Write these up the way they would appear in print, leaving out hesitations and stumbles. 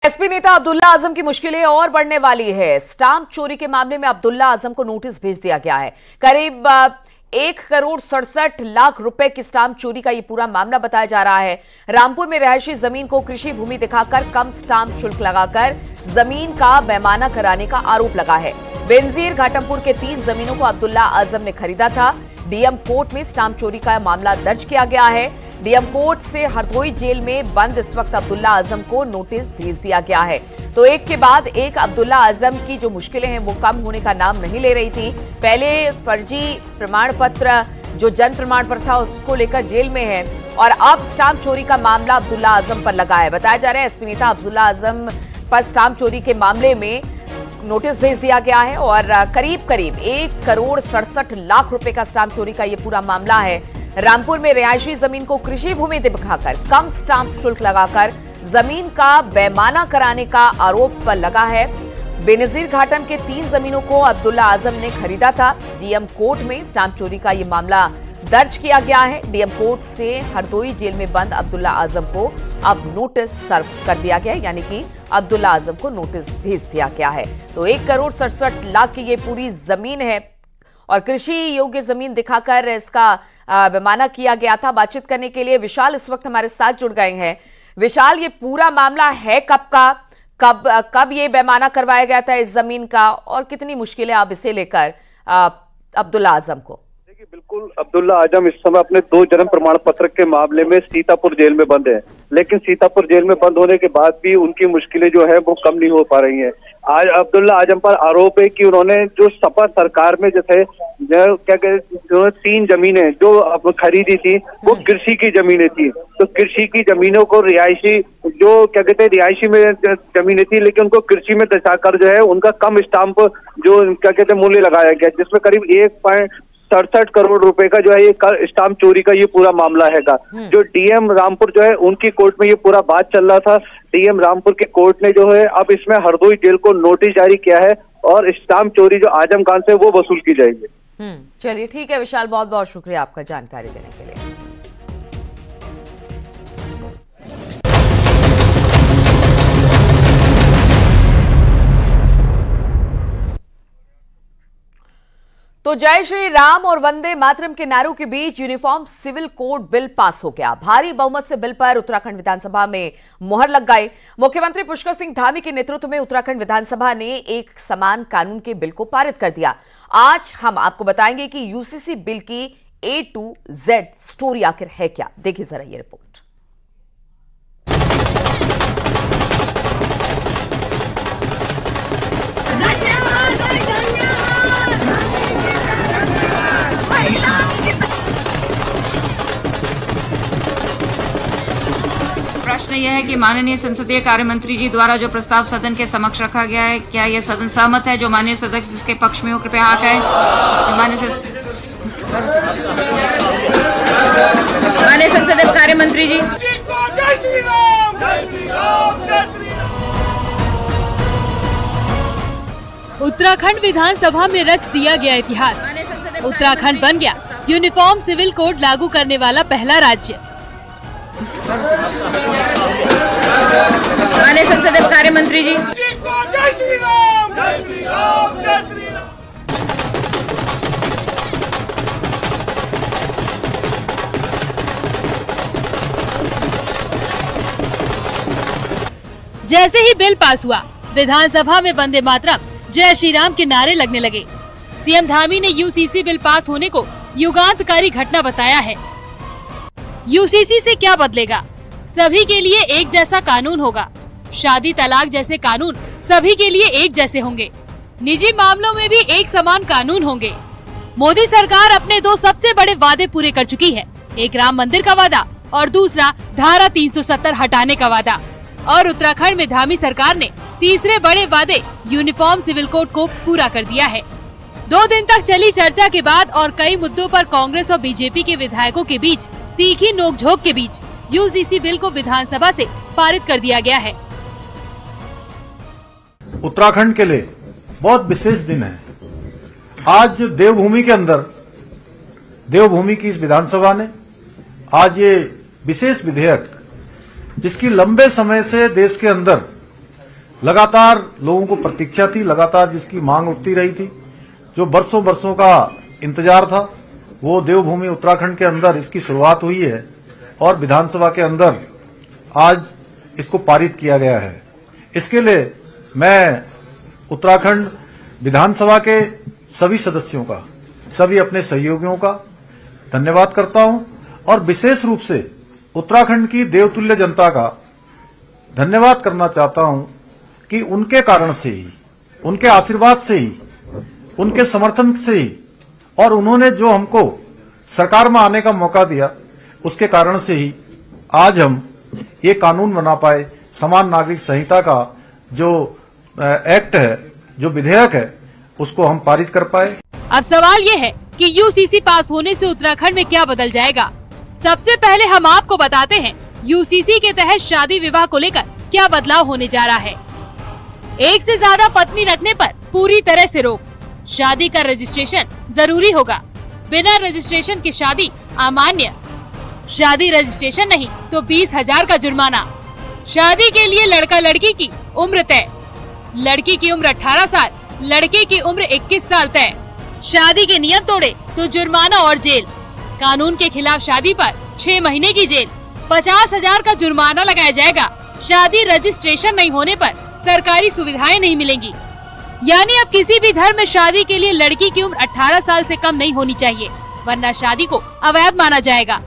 SP नेता अब्दुल्ला आजम की मुश्किलें और बढ़ने वाली है। स्टाम्प चोरी के मामले में अब्दुल्ला आजम को नोटिस भेज दिया गया है। करीब 1,67,00,000 रुपए की स्टाम्प चोरी का यह पूरा मामला बताया जा रहा है। रामपुर में रहायशी जमीन को कृषि भूमि दिखाकर कम स्टाम्प शुल्क लगाकर जमीन का बेमाना कराने का आरोप लगा है। बेनजीर घाटमपुर के 3 जमीनों को अब्दुल्ला आजम ने खरीदा था। डीएम कोर्ट में स्टाम्प चोरी का मामला दर्ज किया गया है। डीएम कोर्ट से हरदोई जेल में बंद इस वक्त अब्दुल्ला आजम को नोटिस भेज दिया गया है। तो एक के बाद एक अब्दुल्ला आजम की जो मुश्किलें हैं वो कम होने का नाम नहीं ले रही थी। पहले फर्जी प्रमाण पत्र जो जन्म प्रमाण पत्र था उसको लेकर जेल में है और अब स्टाम्प चोरी का मामला अब्दुल्ला आजम पर लगा है। बताया जा रहा है एसपी नेता अब्दुल्ला आजम पर स्टाम्प चोरी के मामले में नोटिस भेज दिया गया है और करीब 1,67,00,000 रुपए का स्टाम्प चोरी का यह पूरा मामला है। रामपुर में रिहायशी जमीन को कृषि भूमि दिखाकर कम स्टाम्प शुल्क लगाकर जमीन का बेमाना कराने का आरोप लगा है। बेनजीर घाटम के 3 जमीनों को अब्दुल्ला आजम ने खरीदा था। डीएम कोर्ट में स्टाम्प चोरी का यह मामला दर्ज किया गया है। डीएम कोर्ट से हरदोई जेल में बंद अब्दुल्ला आजम को अब नोटिस सर्व कर दिया गया है, यानी कि अब्दुल्ला आजम को नोटिस भेज दिया गया है। तो 1,67,00,000 की ये पूरी जमीन है और कृषि योग्य जमीन दिखाकर इसका बेमाना किया गया था। बातचीत करने के लिए विशाल इस वक्त हमारे साथ जुड़ गए हैं। विशाल, ये पूरा मामला है कब का, कब ये बेमाना करवाया गया था इस जमीन का और कितनी मुश्किलें आप इसे लेकर अब्दुल्ला आजम को? बिल्कुल, अब्दुल्ला आजम इस समय अपने 2 जन्म प्रमाण पत्र के मामले में सीतापुर जेल में बंद है, लेकिन सीतापुर जेल में बंद होने के बाद भी उनकी मुश्किलें जो है वो कम नहीं हो पा रही हैं। आज अब्दुल्ला आजम पर आरोप है कि उन्होंने जो सपा सरकार में जैसे क्या कहते 3 जमीनें जो खरीदी थी वो कृषि की जमीनें थी। तो कृषि की जमीनों को रिहायशी जो क्या कहते हैं रिहायशी में जमीनें थी, लेकिन उनको कृषि में दर्शाकर जो है उनका कम स्टाम्प जो क्या कहते हैं मूल्य लगाया गया, जिसमें करीब 1.67 करोड़ रुपए का जो है ये स्टाम्प चोरी का ये पूरा मामला हैगा। जो डीएम रामपुर जो है उनकी कोर्ट में ये पूरा बात चल रहा था। डीएम रामपुर के कोर्ट ने जो है अब इसमें हरदोई जेल को नोटिस जारी किया है और स्टाम्प चोरी जो आजम खान से वो वसूल की जाएगी। चलिए ठीक है विशाल, बहुत बहुत शुक्रिया आपका जानकारी देने के लिए। तो जय श्री राम और वंदे मातरम के नारों के बीच uniform civil code bill pass हो गया। भारी बहुमत से बिल पर उत्तराखंड विधानसभा में मुहर लग गई। मुख्यमंत्री पुष्कर सिंह धामी के नेतृत्व में उत्तराखंड विधानसभा ने एक समान कानून के बिल को पारित कर दिया। आज हम आपको बताएंगे कि यूसीसी बिल की A to Z स्टोरी आखिर है क्या। देखिए जरा ये रिपोर्ट। प्रश्न यह है कि माननीय संसदीय कार्य मंत्री जी द्वारा जो प्रस्ताव सदन के समक्ष रखा गया है, क्या यह सदन सहमत है? जो माननीय सदस्य इसके पक्ष में हो कृपया हाथ है। माननीय संसदीय कार्य मंत्री जी। उत्तराखंड विधानसभा में रच दिया गया इतिहास। उत्तराखंड बन गया यूनिफॉर्म सिविल कोड लागू करने वाला पहला राज्य। माननीय संसदीय कार्य मंत्री जी। जय श्री राम, जय श्री राम, जय श्री राम। जैसे ही बिल पास हुआ, विधानसभा में वंदे मातरम, जय श्री राम के नारे लगने लगे। सीएम धामी ने यूसीसी बिल पास होने को युगांतकारी घटना बताया है। यूसीसी से क्या बदलेगा? सभी के लिए एक जैसा कानून होगा। शादी तलाक जैसे कानून सभी के लिए एक जैसे होंगे। निजी मामलों में भी एक समान कानून होंगे। मोदी सरकार अपने 2 सबसे बड़े वादे पूरे कर चुकी है। एक राम मंदिर का वादा और दूसरा धारा 370 हटाने का वादा। और उत्तराखंड में धामी सरकार ने तीसरे बड़े वादे यूनिफॉर्म सिविल कोड को पूरा कर दिया है। 2 दिन तक चली चर्चा के बाद और कई मुद्दों पर कांग्रेस और बीजेपी के विधायकों के बीच तीखी नोकझोंक के बीच यूसीसी बिल को विधानसभा से पारित कर दिया गया है। उत्तराखंड के लिए बहुत विशेष दिन है। आज देवभूमि के अंदर, देवभूमि की इस विधानसभा ने आज ये विशेष विधेयक, जिसकी लंबे समय से देश के अंदर लगातार लोगों को प्रतीक्षा थी, लगातार जिसकी मांग उठती रही थी, जो बरसों बरसों का इंतजार था, वो देवभूमि उत्तराखंड के अंदर इसकी शुरुआत हुई है और विधानसभा के अंदर आज इसको पारित किया गया है। इसके लिए मैं उत्तराखंड विधानसभा के सभी सदस्यों का, सभी अपने सहयोगियों का धन्यवाद करता हूं और विशेष रूप से उत्तराखंड की देवतुल्य जनता का धन्यवाद करना चाहता हूं कि उनके कारण से ही, उनके आशीर्वाद से ही, उनके समर्थन से ही और उन्होंने जो हमको सरकार में आने का मौका दिया, उसके कारण से ही आज हम ये कानून बना पाए। समान नागरिक संहिता का जो एक्ट है, जो विधेयक है, उसको हम पारित कर पाए। अब सवाल ये है कि यूसीसी पास होने से उत्तराखंड में क्या बदल जाएगा। सबसे पहले हम आपको बताते हैं यूसीसी के तहत शादी विवाह को लेकर क्या बदलाव होने जा रहा है। एक से ज्यादा पत्नी रखने पर पूरी तरह से रोक। शादी का रजिस्ट्रेशन जरूरी होगा, बिना रजिस्ट्रेशन की शादी अमान्य। शादी रजिस्ट्रेशन नहीं तो 20,000 का जुर्माना। शादी के लिए लड़का लड़की की उम्र तय। लड़की की उम्र 18 साल, लड़के की उम्र 21 साल तय। शादी के नियम तोड़े तो जुर्माना और जेल। कानून के खिलाफ शादी पर 6 महीने की जेल, 50,000 का जुर्माना लगाया जाएगा। शादी रजिस्ट्रेशन नहीं होने पर सरकारी सुविधाएं नहीं मिलेंगी। यानी अब किसी भी धर्म में शादी के लिए लड़की की उम्र 18 साल से कम नहीं होनी चाहिए, वरना शादी को अवैध माना जाएगा।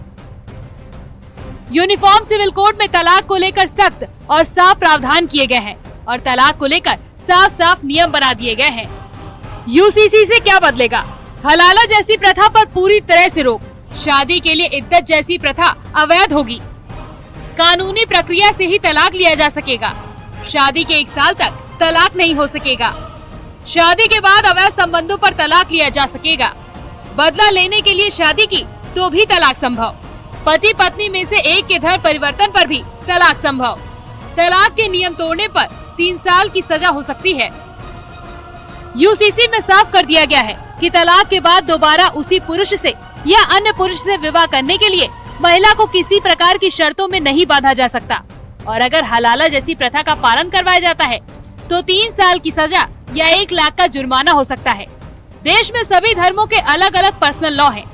यूनिफॉर्म सिविल कोड में तलाक को लेकर सख्त और साफ प्रावधान किए गए हैं और तलाक को लेकर साफ साफ नियम बना दिए गए हैं। यूसीसी से क्या बदलेगा? हलाला जैसी प्रथा पर पूरी तरह से रोक। शादी के लिए इद्दत जैसी प्रथा अवैध होगी। कानूनी प्रक्रिया से ही तलाक लिया जा सकेगा। शादी के 1 साल तक तलाक नहीं हो सकेगा। शादी के बाद अवैध संबंधों पर तलाक लिया जा सकेगा। बदला लेने के लिए शादी की तो भी तलाक संभव। पति पत्नी में से एक के धर्म परिवर्तन पर भी तलाक संभव। तलाक के नियम तोड़ने पर 3 साल की सजा हो सकती है। यूसीसी में साफ कर दिया गया है कि तलाक के बाद दोबारा उसी पुरुष से या अन्य पुरुष से विवाह करने के लिए महिला को किसी प्रकार की शर्तों में नहीं बांधा जा सकता। और अगर हलाला जैसी प्रथा का पालन करवाया जाता है तो 3 साल की सजा या 1 लाख का जुर्माना हो सकता है। देश में सभी धर्मों के अलग अलग पर्सनल लॉ हैं।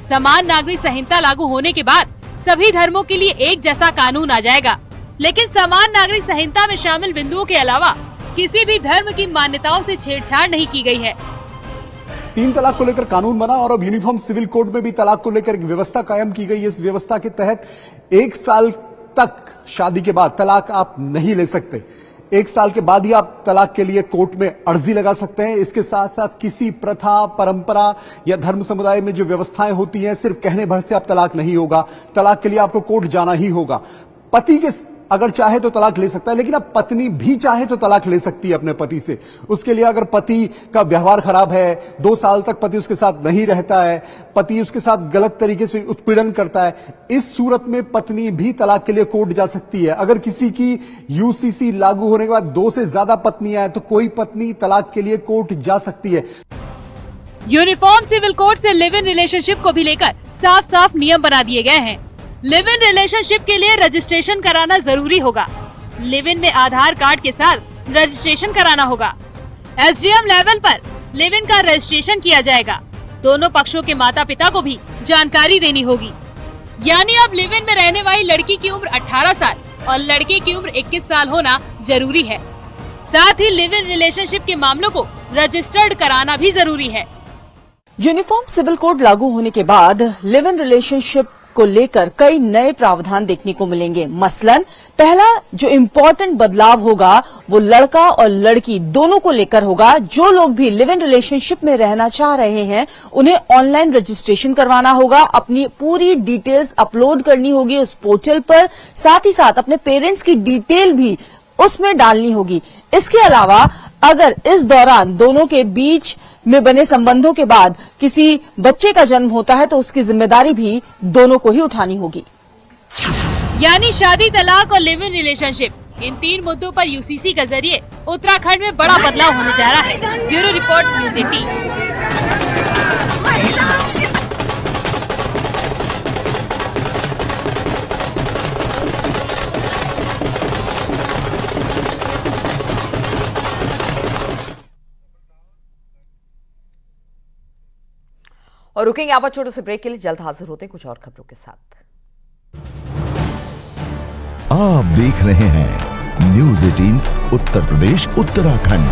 समान नागरिक संहिता लागू होने के बाद सभी धर्मों के लिए एक जैसा कानून आ जाएगा, लेकिन समान नागरिक संहिता में शामिल बिंदुओं के अलावा किसी भी धर्म की मान्यताओं से छेड़छाड़ नहीं की गई है। 3 तलाक को लेकर कानून बना और अब यूनिफॉर्म सिविल कोड में भी तलाक को लेकर एक व्यवस्था कायम की गई। इस व्यवस्था के तहत 1 साल तक शादी के बाद तलाक आप नहीं ले सकते। 1 साल के बाद ही आप तलाक के लिए कोर्ट में अर्जी लगा सकते हैं। इसके साथ साथ किसी प्रथा, परंपरा या धर्म समुदाय में जो व्यवस्थाएं होती हैं, सिर्फ कहने भर से आप तलाक नहीं होगा। तलाक के लिए आपको कोर्ट जाना ही होगा। पति के अगर चाहे तो तलाक ले सकता है, लेकिन अब पत्नी भी चाहे तो तलाक ले सकती है अपने पति से। उसके लिए अगर पति का व्यवहार खराब है, 2 साल तक पति उसके साथ नहीं रहता है, पति उसके साथ गलत तरीके से उत्पीड़न करता है, इस सूरत में पत्नी भी तलाक के लिए कोर्ट जा सकती है। अगर किसी की यूसीसी लागू होने के बाद 2 से ज्यादा पत्नियां हैं तो कोई पत्नी तलाक के लिए कोर्ट जा सकती है। यूनिफॉर्म सिविल कोड से लिव इन रिलेशनशिप को भी लेकर साफ साफ नियम बना दिए गए हैं। लिव इन रिलेशनशिप के लिए रजिस्ट्रेशन कराना जरूरी होगा। लिव इन में आधार कार्ड के साथ रजिस्ट्रेशन कराना होगा। एसडीएम लेवल पर लिव इन का रजिस्ट्रेशन किया जाएगा। दोनों पक्षों के माता पिता को भी जानकारी देनी होगी। यानी अब लिव इन में रहने वाली लड़की की उम्र 18 साल और लड़के की उम्र 21 साल होना जरूरी है। साथ ही लिव इन रिलेशनशिप के मामलों को रजिस्टर्ड कराना भी जरूरी है। यूनिफॉर्म सिविल कोड लागू होने के बाद लिव इन रिलेशनशिप को लेकर कई नए प्रावधान देखने को मिलेंगे। मसलन पहला जो इम्पोर्टेंट बदलाव होगा वो लड़का और लड़की दोनों को लेकर होगा। जो लोग भी लिव इन रिलेशनशिप में रहना चाह रहे हैं उन्हें ऑनलाइन रजिस्ट्रेशन करवाना होगा, अपनी पूरी डिटेल्स अपलोड करनी होगी उस पोर्टल पर, साथ ही साथ अपने पेरेंट्स की डिटेल भी उसमें डालनी होगी। इसके अलावा अगर इस दौरान दोनों के बीच में बने संबंधों के बाद किसी बच्चे का जन्म होता है तो उसकी जिम्मेदारी भी दोनों को ही उठानी होगी। यानी शादी, तलाक और लिव इन रिलेशनशिप, इन 3 मुद्दों पर यूसीसी के जरिए उत्तराखंड में बड़ा बदलाव होने जा रहा है। Bureau report, news 18। और रुकेंगे आप छोटे से ब्रेक के लिए, जल्द हाजिर होते हैं कुछ और खबरों के साथ। आप देख रहे हैं न्यूज़ 18 उत्तर प्रदेश उत्तराखंड।